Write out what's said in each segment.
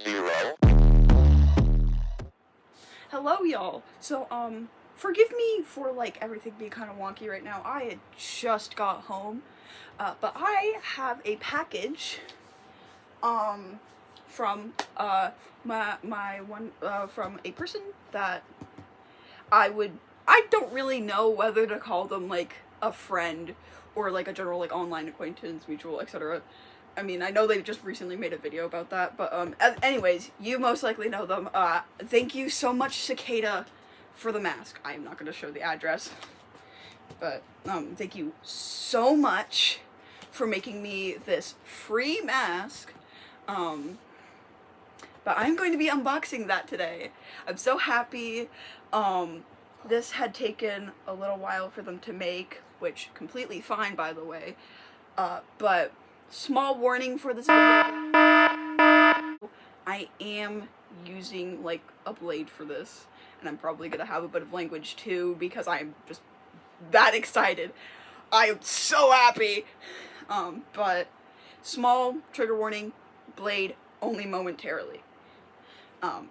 Zero. Hello, y'all. So, forgive me for, like, everything being kind of wonky right now. I had just got home, but I have a package, from, from a person that I don't really know whether to call them, like, a friend or, like, a general, like, online acquaintance, mutual, etc. I mean, I know they just recently made a video about that, but, anyways, you most likely know them. Thank you so much, Cicada, for the mask. I am not gonna show the address, but, thank you so much for making me this free mask, but I'm going to be unboxing that today. I'm so happy. This had taken a little while for them to make, which completely fine, by the way, but small warning for this video. I am using, like, a blade for this, and I'm probably gonna have a bit of language too, because I'm just that excited. I am so happy! But small trigger warning, blade only momentarily. I'm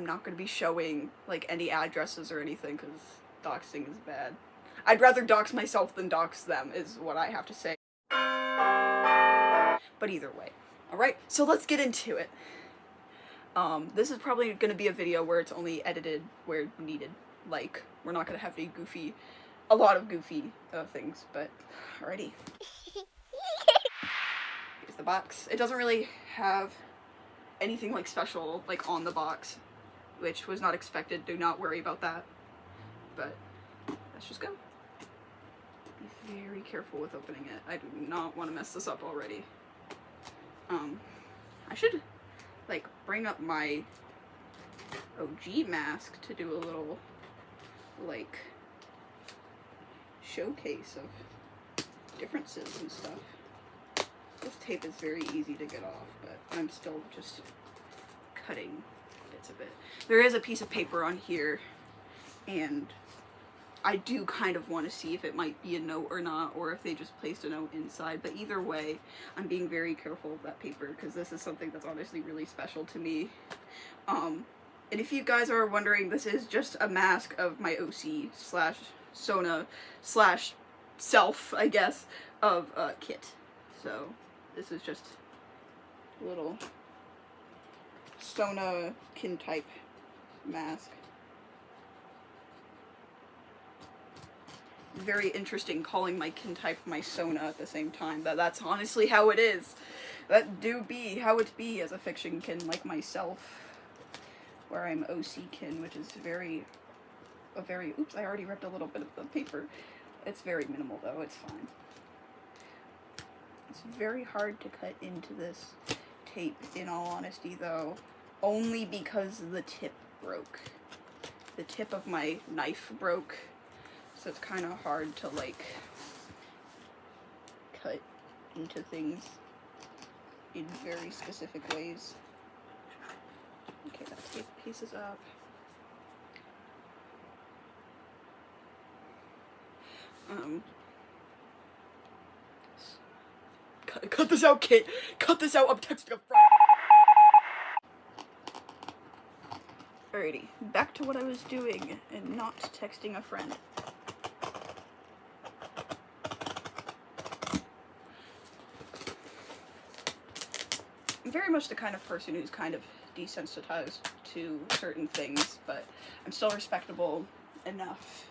not gonna be showing, like, any addresses or anything, because doxing is bad. I'd rather dox myself than dox them, is what I have to say. But either way. Alright, so let's get into it. This is probably gonna be a video where it's only edited where needed. Like, we're not gonna have a lot of goofy things, but alrighty. Here's the box. It doesn't really have anything, like, special, like, on the box, which was not expected. Do not worry about that. But let's just go. Be very careful with opening it. I do not want to mess this up already. I should, like, bring up my OG mask to do a little, like, showcase of differences and stuff. This tape is very easy to get off, but I'm still just cutting bits of it. There is a piece of paper on here, and I do kind of want to see if it might be a note or not, or if they just placed a note inside, but either way, I'm being very careful of that paper, because this is something that's honestly really special to me. And if you guys are wondering, this is just a mask of my OC slash Sona slash self, I guess, of Kit. So this is just a little Sona kin type mask. Very interesting calling my kin type my Sona at the same time, but that's honestly how it is. That do be how it be as a fiction kin like myself, where I'm OC kin, which is oops, I already ripped a little bit of the paper. It's very minimal though, it's fine. It's very hard to cut into this tape, in all honesty though, only because the tip broke. The tip of my knife broke. So it's kind of hard to, like, cut into things in very specific ways. Okay, that tape piece is up. Cut this out, Kit! Cut this out! I'm texting a friend! Alrighty, back to what I was doing and not texting a friend. I'm very much the kind of person who's kind of desensitized to certain things, but I'm still respectable enough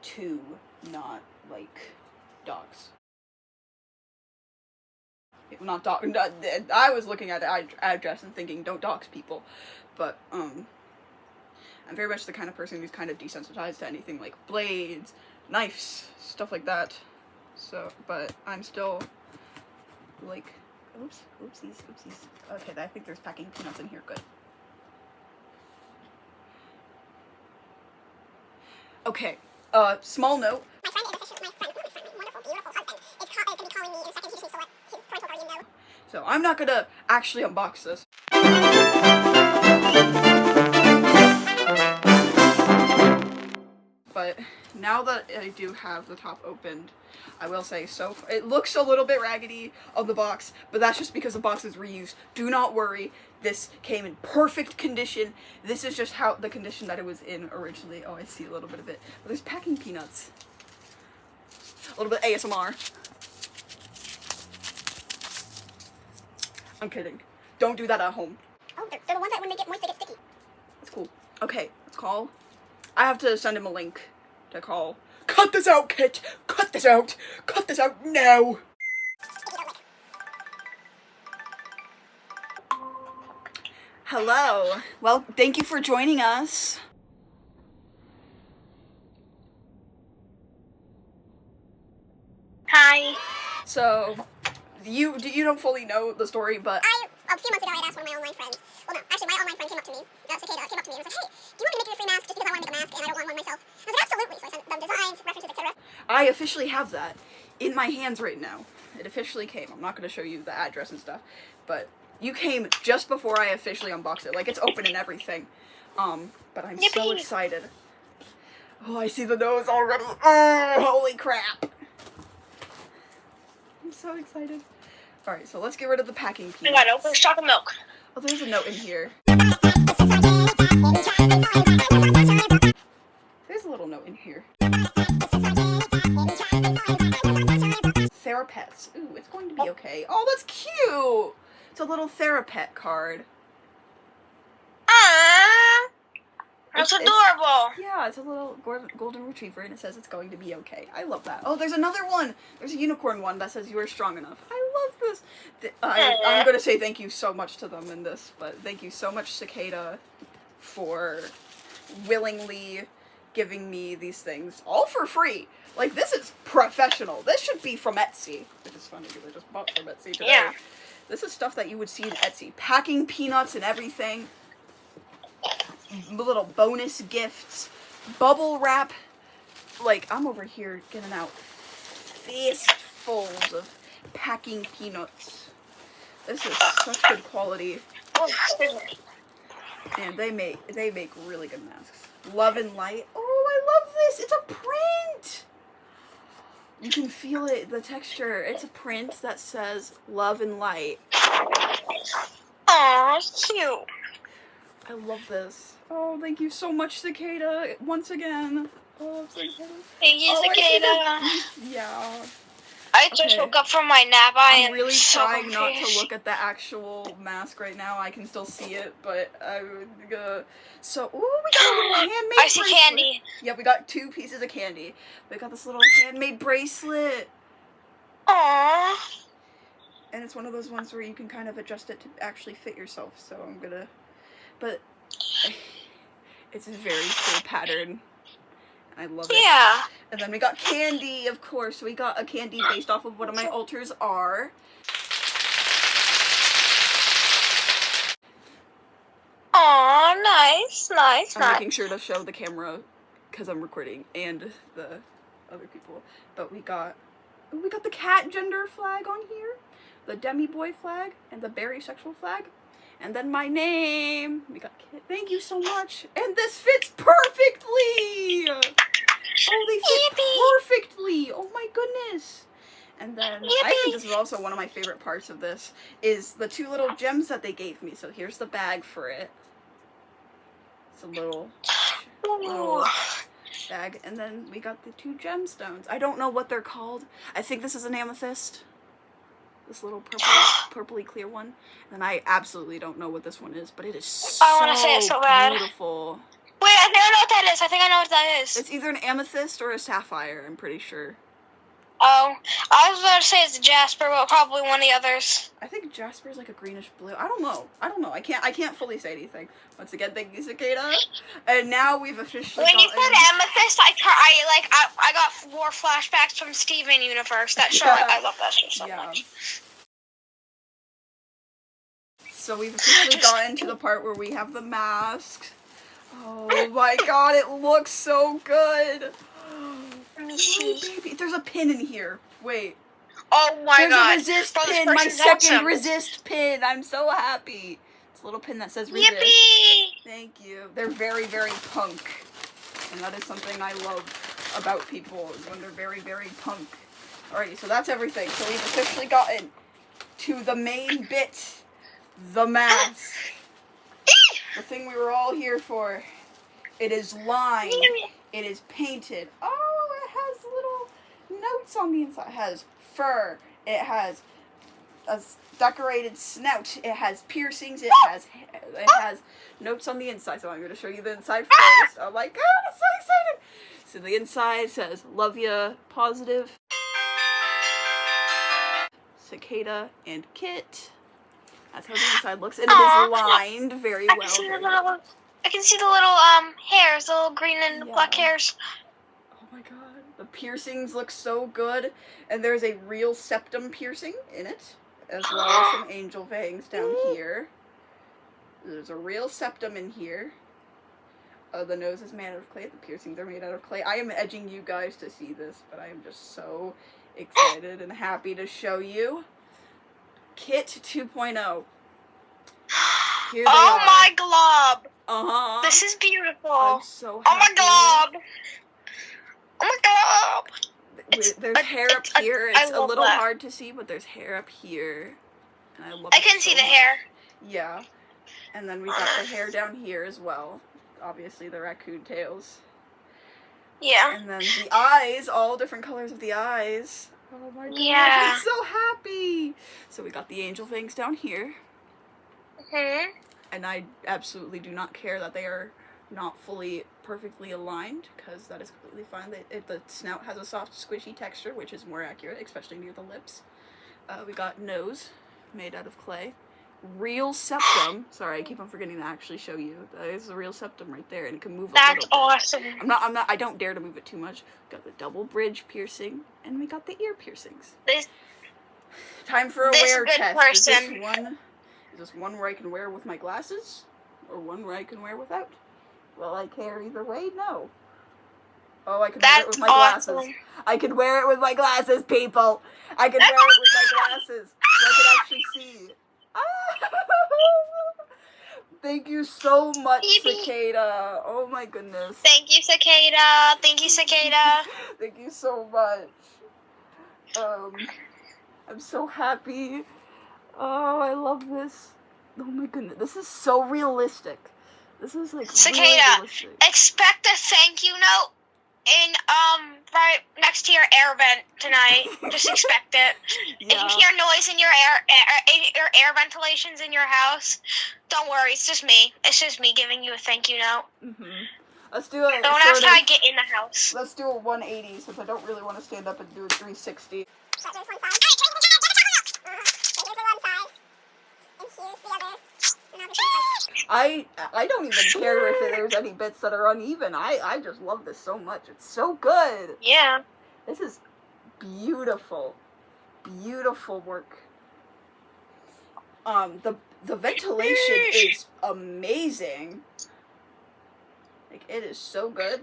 to not, like, dogs. Not dog. I was looking at the address and thinking, don't dox people, but I'm very much the kind of person who's kind of desensitized to anything like blades, knives, stuff like that. So, but I'm still, like, oopsies. Okay, I think there's packing peanuts in here. Good. Okay. Small note. My friend is officially my wonderful, beautiful husband. It's gonna be calling me in a second. He just needs to let his parental guardian know. So I'm not gonna actually unbox this. But now that I do have the top opened, I will say, so it looks a little bit raggedy on the box, but that's just because the box is reused. Do not worry. This came in perfect condition. This is just how the condition that it was in originally. Oh, I see a little bit of it. But there's packing peanuts. A little bit ASMR. I'm kidding. Don't do that at home. Oh, they're the ones that when they get moist, they get sticky. That's cool. Okay, let's call. I have to send him a link to call. Cut this out, Kit! Cut this out! Cut this out now! Hello. Well, thank you for joining us. Hi. So, you don't fully know the story, but A few months ago, I had asked one of my online friends. Well, no, actually, my online friend came up to me. Cicada came up to me and was like, "Hey, do you want me to make you a free mask just because I want to make a mask and I don't want one myself?" I was like, "Absolutely." So I sent them designs, references, etc. I officially have that in my hands right now. It officially came. I'm not going to show you the address and stuff, but you came just before I officially unboxed it. Like, it's open and everything. But I'm so excited. Oh, I see the nose already. Oh, holy crap. I'm so excited. Alright, so let's get rid of the packing peanuts. I got it. Open chocolate milk. Oh, there's a note in here. There's a little note in here. Therapets. Ooh, it's going to be okay. Oh, that's cute! It's a little Therapet card. Aww. That's adorable. Yeah, it's a little golden retriever, and it says it's going to be okay. I love that. Oh, there's another one. There's a unicorn one that says you are strong enough. I love this. I'm going to say thank you so much to them in this, but thank you so much, Cicada, for willingly giving me these things, all for free. Like, this is professional. This should be from Etsy, which is funny because I just bought from Etsy today. Yeah. This is stuff that you would see in Etsy. Packing peanuts and everything. Little bonus gifts, bubble wrap. Like, I'm over here getting out fistfuls of packing peanuts. This is such good quality, and they make really good masks. Love and Light. Oh, I love this. It's a print. You can feel it, the texture. It's a print that says Love and Light. Aw, cute. I love this. Oh, thank you so much, Cicada, once again. Oh, I'm so excited. Thank you, Cicada. Yeah. I just woke up from my nap. I'm really trying not to look at the actual mask right now. I can still see it, but so, ooh, we got a little handmade I see bracelet. candy. Yeah, we got 2 pieces of candy. We got this little handmade bracelet. Aww. And it's one of those ones where you can kind of adjust it to actually fit yourself, so I'm gonna, but it's a very cool pattern. I love it. Yeah. And then we got candy, of course. We got a candy based off of what my altars are. Aw, nice. I'm making sure to show the camera because I'm recording and the other people. But we got the cat gender flag on here, the demi boy flag, and the berry sexual flag. And then my name. We got Kit. Thank you so much. And this fits perfectly. Oh, they fit perfectly. Oh my goodness. And then I think this is also one of my favorite parts of this is the 2 little gems that they gave me. So here's the bag for it. It's a little bag. And then we got the 2 gemstones. I don't know what they're called. I think this is an amethyst. This little purpley clear one. And I absolutely don't know what this one is, but it is so I want to say it so bad. beautiful. Wait, I don't know what that is. I think I know what that is. It's either an amethyst or a sapphire, I'm pretty sure. Oh, I was about to say it's a jasper, but probably one of the others. I think jasper is like a greenish blue. I don't know. I can't fully say anything. Once again, thank you, Cicada. And now we've officially When you said amethyst, I got more flashbacks from Steven Universe. That show, I love that show so much. So we've officially gotten to the part where we have the mask. Oh my god, it looks so good. Let me see. Baby. There's a pin in here. Wait. Oh my god. There's a resist pin. My second resist pin. I'm so happy. It's a little pin that says resist. Yippee! Thank you. They're very, very punk. And that is something I love about people, is when they're very, very punk. Alrighty, so that's everything. So we've officially gotten to the main bit, the mask. The thing we were all here for. It is lined. It is painted. Oh, it has little notes on the inside. It has fur. It has a decorated snout. It has piercings. It has notes on the inside. So I'm going to show you the inside first. Oh my god, I'm so excited. So the inside says, love ya, positive. Cicada and Kit. That's how the inside looks. And it is lined very well. I can see the little hairs, the little green and black hairs. Oh my god. The piercings look so good. And there's a real septum piercing in it, as well as some angel fangs down here. There's a real septum in here. The nose is made out of clay. The piercings are made out of clay. I am edging you guys to see this, but I am just so excited and happy to show you. Kit 2.0. Here they are. My glob! Uh-huh. This is beautiful. I'm so happy. Oh my glob! Oh my glob! There's hair up here. It's a little hard to see, but there's hair up here. And I love it. I can see the hair. Yeah. And then we got the hair down here as well. Obviously the raccoon tails. Yeah. And then the eyes, all different colors of the eyes. Oh my god, yeah. I'm so happy! So we got the angel fangs down here. Mm-hmm. And I absolutely do not care that they are not fully perfectly aligned, because that is completely fine. The snout has a soft, squishy texture, which is more accurate, especially near the lips. We got nose, made out of clay. Real septum. Sorry, I keep on forgetting to actually show you. That is a real septum right there, and it can move a little bit. That's awesome. I don't dare to move it too much. Got the double bridge piercing, and we got the ear piercings. Time for a wear test. Is this one where I can wear with my glasses? Or one where I can wear without? Will I care either way? No. Oh, I can wear it with my glasses. I can wear it with my glasses, people! I can wear it with my glasses, so I can actually see. Thank you so much, Cicada. Oh my goodness. Thank you, Cicada. Thank you, Cicada. Thank you so much. I'm so happy. Oh, I love this. Oh my goodness. This is so realistic. This is like Cicada, realistic. Expect a thank you note in right next to your air vent tonight. Just expect it. Yeah. If you hear noise in your air ventilations in your house, don't worry. It's just me. It's just me giving you a thank you note. Mm-hmm. Let's do it. Don't ask how I get in the house. Let's do a 180 since I don't really want to stand up and do a 360. So there's one side. So here's the one side. And here's the other. And obviously it's like... I don't even care if there's any bits that are uneven. I just love this so much. It's so good. Yeah. This is beautiful. Beautiful work. The ventilation is amazing. Like, it is so good.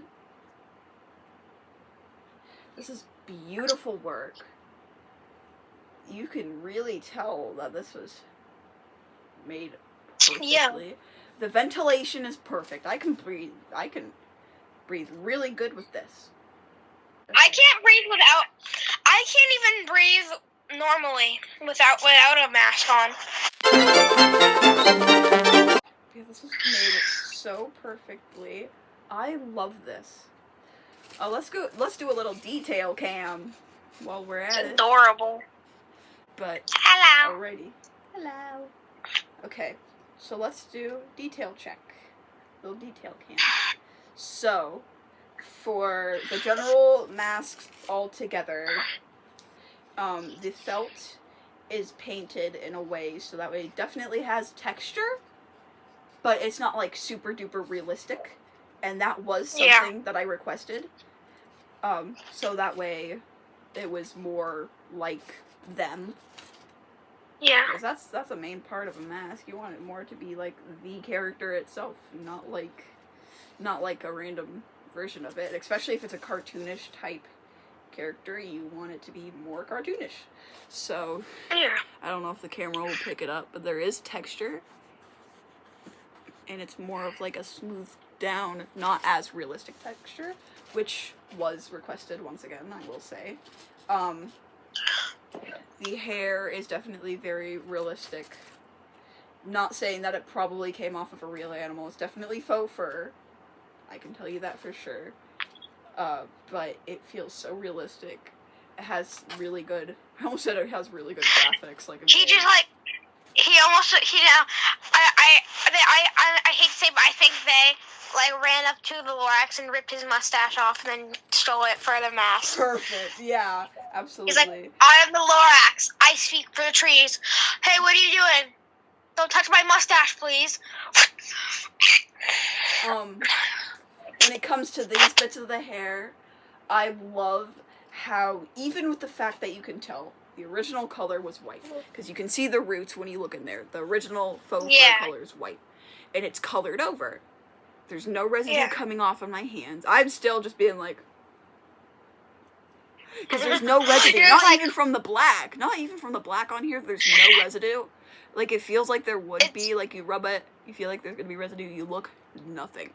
This is beautiful work. You can really tell that this was made perfectly. Yeah. The ventilation is perfect. I can breathe really good with this. Okay. I can't even breathe normally without a mask on. Yeah, this was made so perfectly. I love this. Let's do a little detail cam while we're at it. Adorable. But hello. Alrighty. Hello. Okay, so let's do detail check. Little detail cam. So, for the general masks all together, the felt is painted in a way so that way it definitely has texture, but it's not like super duper realistic, and that was something that I requested. So that way it was more like them. Yeah. Because that's a main part of a mask. You want it more to be like the character itself, not like a random version of it. Especially if it's a cartoonish type character, you want it to be more cartoonish. So, yeah. I don't know if the camera will pick it up, but there is texture. And it's more of like a smooth down, not as realistic texture, which was requested once again, I will say. The hair is definitely very realistic not saying that it probably came off of a real animal. It's definitely faux fur. I can tell you that for sure. But it feels so realistic. It has really good, I almost said it has really good graphics. Like He just like, he almost, he now, I hate to say, but I think they like ran up to the Lorax and ripped his mustache off and then stole it for the mask. Perfect, yeah, absolutely. He's like, I am the Lorax. I speak for the trees. Hey, what are you doing? Don't touch my mustache, please. When it comes to these bits of the hair, I love how, even with the fact that you can tell the original color was white, because you can see the roots when you look in there. The original faux fur color is white, and it's colored over. There's no residue coming off on my hands. I'm still just being like, because there's no residue, not even from the black. Not even from the black on here, there's no residue. Like, it feels like there would be, like, you rub it, you feel like there's gonna be residue, you look, nothing.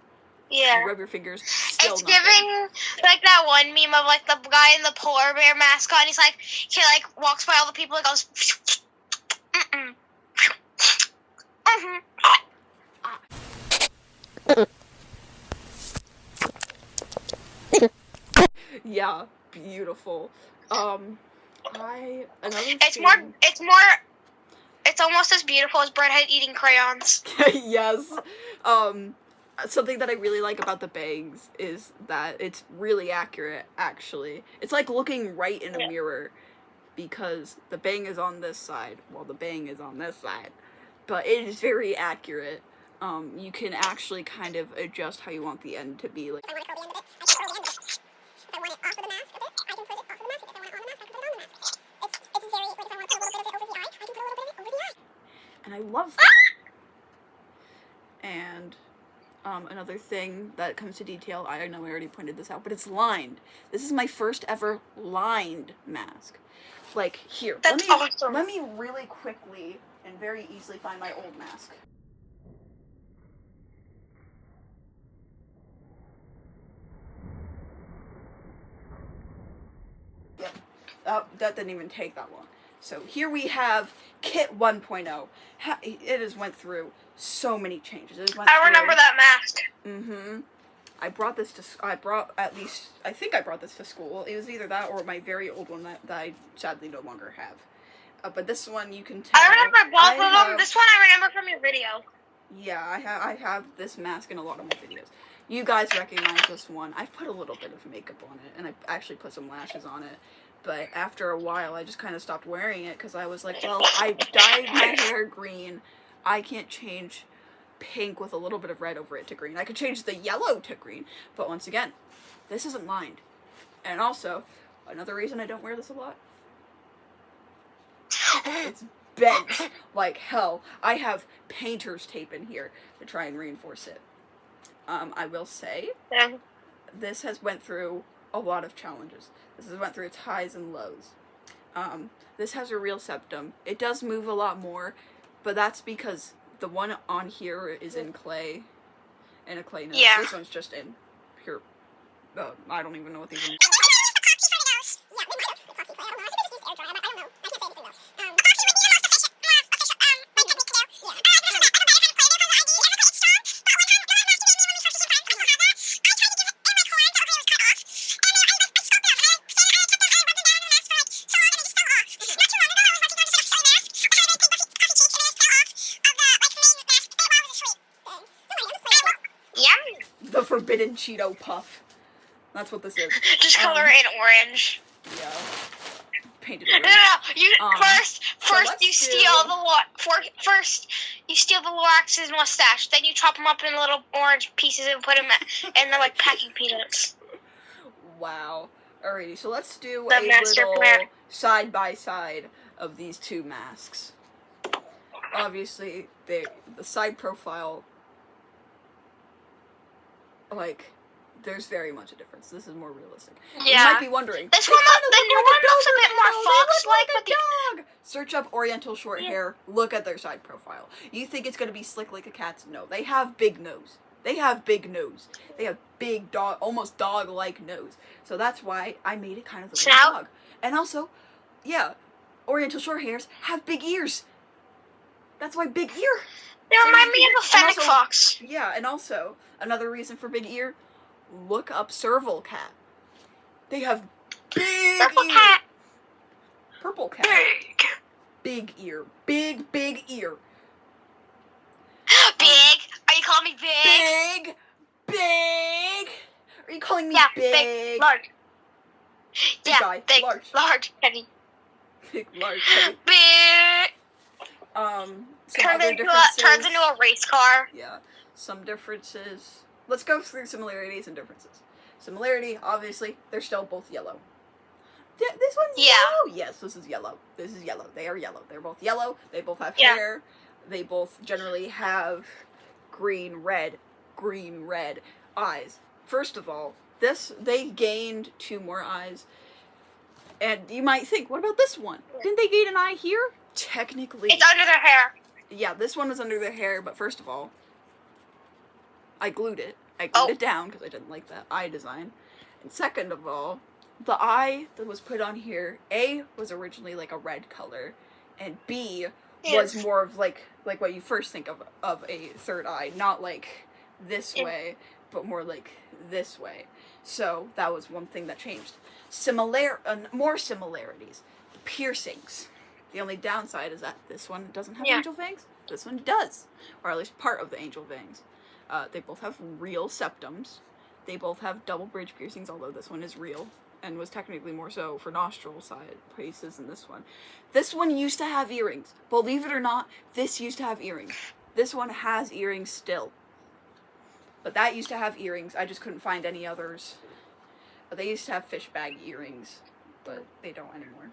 Yeah. You rub your fingers, still it's nothing. Giving, like, that one meme of, like, the guy in the polar bear mask on, he, walks by all the people and goes, Yeah, beautiful. It's almost as beautiful as Breadhead eating crayons. Yes. Something that I really like about the bangs is that it's really accurate, actually. It's like looking right in a mirror, because the bang is on this side, while the bang is on this side. But it is very accurate. You can actually kind of adjust how you want the end to be. Like, If I want to curl the end of it, I can curl the end of it. If I want it off of the mask a bit, I can put it off of the mask. If I want it on the mask, I can put it on the mask. It's very, like, if I want to put a little bit of it over the eye, I can put a little bit of it over the eye. and I love that. And another thing that comes to detail, I know I already pointed this out, but it's lined. This is my first ever lined mask. Like, here, That's awesome. Let me really quickly and very easily find my old mask. Yep, that didn't even take that long. So here we have Kit 1.0. It has went through so many changes. I remember that mask. Mm-hmm. I think I brought this to school. It was either that or my very old one that I sadly no longer have. But this one, you can tell. I remember both of them. This one I remember from your video. Yeah, I have this mask in a lot of my videos. You guys recognize this one. I've put a little bit of makeup on it, and I actually put some lashes on it. But after a while, I just kind of stopped wearing it because I was like, well, I dyed my hair green. I can't change pink with a little bit of red over it to green. I could change the yellow to green. But once again, this isn't lined. And also, another reason I don't wear this a lot, it's bent like hell. I have painter's tape in here to try and reinforce it. I will say, this has went through a lot of challenges. This has went through its highs and lows. This has a real septum. It does move a lot more, but that's because the one on here is in clay, and a clay nose. Yeah. This one's just in pure, I don't even know what these are. The Forbidden Cheeto Puff. That's what this is. Just color it orange. Yeah. Painted No, orange. you first you steal the Lorax's mustache, then you chop him up in little orange pieces and put him in the like packing peanuts. Wow. Alrighty, so let's do The a master little plan. side by side of these two masks. Obviously, the side profile, like, there's very much a difference. This is more realistic. Yeah. You might be wondering. This one, the new one looks a bit more fox-like, but dog. Search up Oriental short hair. Look at their side profile. You think it's gonna be slick like a cat's? No, they have big nose. They have big nose. They have big dog, almost dog-like nose. So that's why I made it kind of look like a dog. And also, yeah, Oriental short hairs have big ears. That's why big ear. They Same remind as me big of a ear. fennec And also- fox. Yeah, and also another reason for big ear. Look up serval cat. They have big Purple ear. cat. Purple cat. Big. Big ear. Big ear. Big. Are you calling me big? Big. Are you calling me Yeah, big? large. Big Yeah, guy. big, Large. heavy. Big, large, heavy. Big. Some Turns other into differences. a race car. Yeah, some differences. Let's go through similarities and differences. Similarity, obviously, they're still both yellow. This one's yellow? Yes, this is yellow. This is yellow. They are yellow. They're both yellow. They both have hair. They both generally have green, red eyes. First of all, they gained 2 more eyes. And you might think, what about this one? Didn't they gain an eye here? Technically. It's under their hair. Yeah, this one was under their hair, but first of all, I glued it. I glued it down because I didn't like that eye design. And second of all, the eye that was put on here, A, was originally like a red color, and B, was more of like what you first think of a third eye, not like this way, but more like this way. So that was one thing that changed. More similarities. Piercings. The only downside is that this one doesn't have angel fangs. This one does, or at least part of the angel fangs. They both have real septums. They both have double bridge piercings, although this one is real and was technically more so for nostril side places than this one. This one used to have earrings. Believe it or not, this used to have earrings. This one has earrings still. But that used to have earrings. I just couldn't find any others. But they used to have fish bag earrings, but they don't anymore.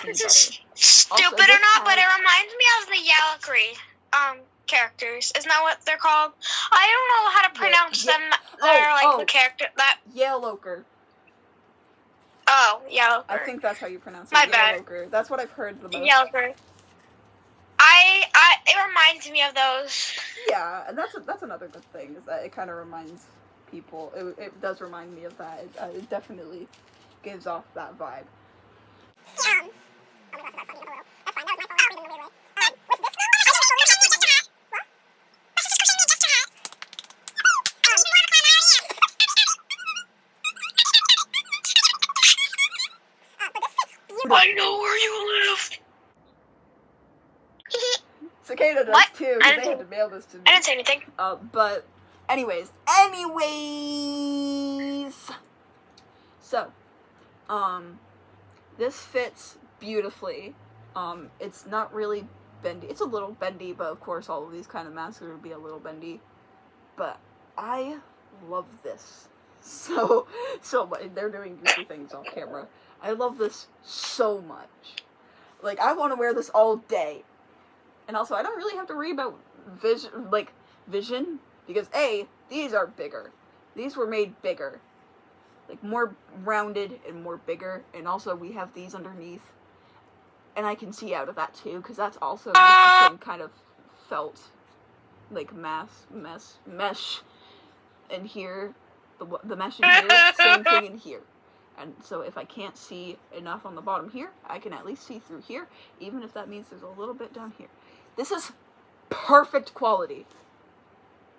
This is stupid or not, but it reminds me of the Yalakri characters. Isn't that what they're called? I don't know how to pronounce them. They're the character that. Yaloker. Oh, Yaloker. I think that's how you pronounce it. My bad. Yaloker. That's what I've heard the most. Yaloker. It reminds me of those. Yeah, and that's another good thing, is that it kind of reminds people. It does remind me of that. It definitely gives off that vibe. I know where you live. Cicada does What? too, I because didn't they had to mail this to me. I didn't say anything. But anyways. So, this fits beautifully. It's not really bendy. It's a little bendy, but of course all of these kind of masks would be a little bendy. But I love this so much. They're doing goofy things off camera. I love this so much. Like, I want to wear this all day. And also, I don't really have to worry about vision, because A, these are bigger. These were made bigger. Like, more rounded and more bigger. And also, we have these underneath. And I can see out of that, too, because that's also the same kind of felt, like, mesh in here. The mesh in here, same thing in here. And so if I can't see enough on the bottom here, I can at least see through here, even if that means there's a little bit down here. This is perfect quality.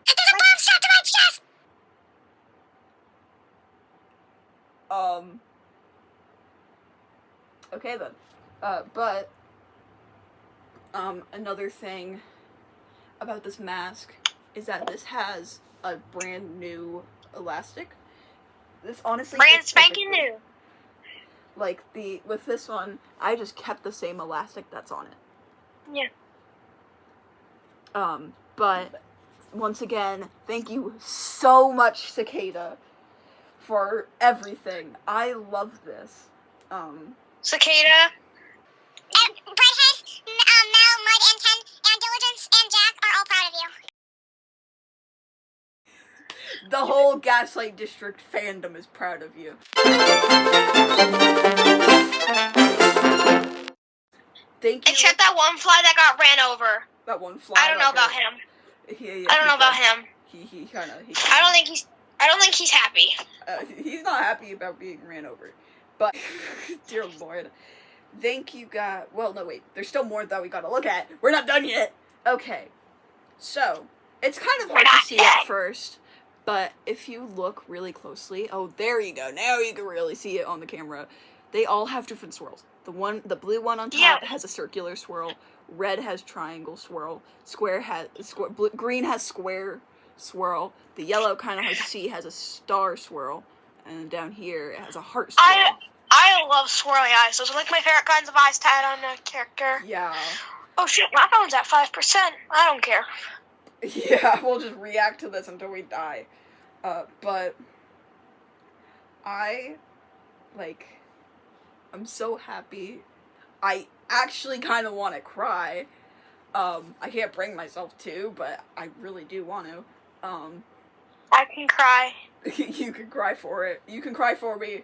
There's a bomb strapped to my chest! Okay then. Another thing about this mask is that this has a brand new elastic. This honestly Brand fits spanking perfectly. new. Like, with this one, I just kept the same elastic that's on it. Yeah. But once again, thank you so much, Cicada, for everything. I love this. Cicada. Breadhead, Mel, Mud, and Ken, and Diligence, and Jack are all proud of you. The whole Gaslight District fandom is proud of you. thank you. Except that one fly that got ran over. That one fly. I don't know about him. I don't know about him. He kind of. I don't think he's happy. He's not happy about being ran over. But, dear Lord. Thank you, God. Well, no, wait. There's still more that we gotta look at. We're not done yet. Okay. So, it's kind of hard to see at first. But if you look really closely. Oh, there you go. Now you can really see it on the camera. They all have different swirls. The blue one on top has a circular swirl. Red has triangle swirl. Green has square swirl. The yellow, kind of hard to see, has a star swirl. And down here, it has a heart swirl. I love swirly eyes. Those are like my favorite kinds of eyes to add on a character. Yeah. Oh shit, my phone's at 5%. I don't care. Yeah, we'll just react to this until we die. But I'm so happy. I actually kind of want to cry. I can't bring myself to, but I really do want to. I can cry. You can cry for it. You can cry for me.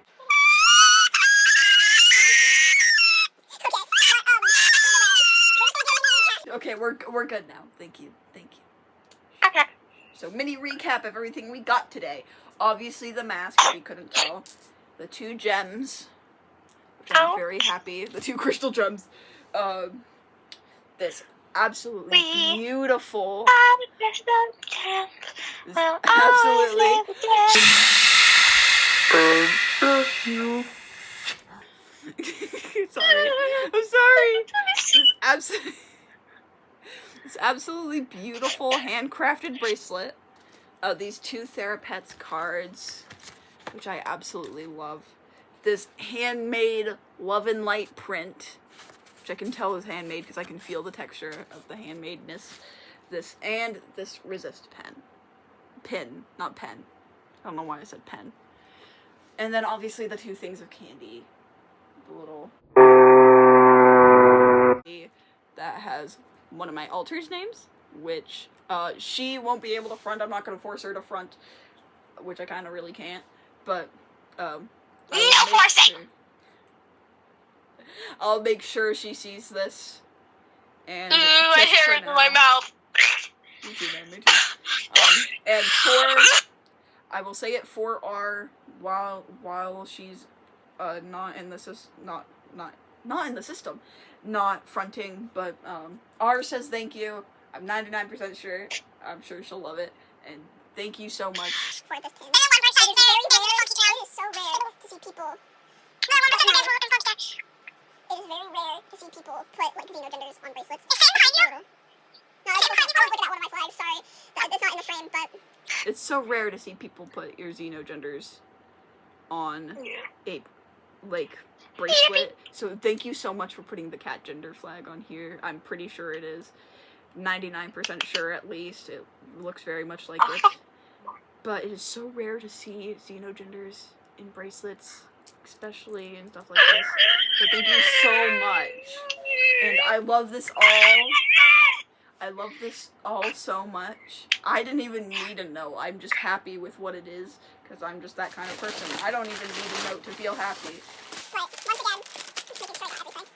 Okay, we're good now. Thank you. Okay. So, mini recap of everything we got today. Obviously, the mask, if you couldn't tell. The 2 gems, which I'm very happy. The 2 crystal gems. This absolutely beautiful. This absolutely. Sorry. I'm sorry. This absolutely beautiful handcrafted bracelet. These 2 Therapets cards, which I absolutely love. This handmade Love and Light print, which I can tell is handmade because I can feel the texture of the handmadeness. This resist pin, not pen. I don't know why I said pen. And then obviously the 2 things of candy. The little that has one of my altar's names, which she won't be able to front. I'm not going to force her to front, which I kind of really can't. But I'll make sure she sees this. And my hair in my mouth. Me too, man. Me too. And I will say it for R while she's not in the system, not fronting, but R says thank you. I'm 99% sure. I'm sure she'll love it, and thank you so much. For this pin. It is so rare to see people. It is very rare to see people put like xenogenders on bracelets. No, I was looking at one of my flags. Sorry, it's not in the frame, but it's so rare to see people put your xenogenders on a bracelet. So thank you so much for putting the cat gender flag on here. I'm pretty sure it is 99% sure at least. It looks very much like it. But it is so rare to see xenogenders in bracelets, especially and stuff like this. So thank you so much. And I love this all. I love this all so much. I didn't even need a note. I'm just happy with what it is, because I'm just that kind of person. I don't even need a note to feel happy. But once again, just making sure I got everything.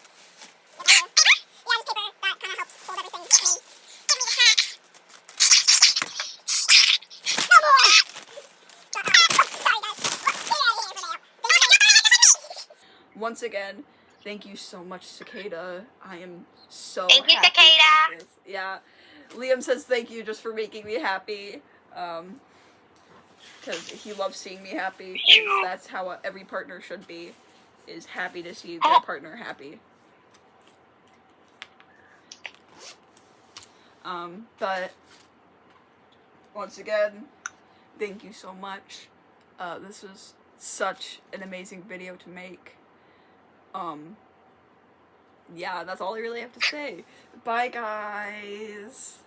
Yeah, just paper that kind of helps hold everything in. Give me the snack. No more! Sorry, guys. Get out of here for now. Once again, thank you so much, Cicada. I am so Thank you, happy Cicada. about this. Yeah. Liam says thank you just for making me happy. Because he loves seeing me happy. That's how every partner should be, is happy to see their partner happy. But once again, thank you so much. This was such an amazing video to make. Yeah, that's all I really have to say. Bye, guys.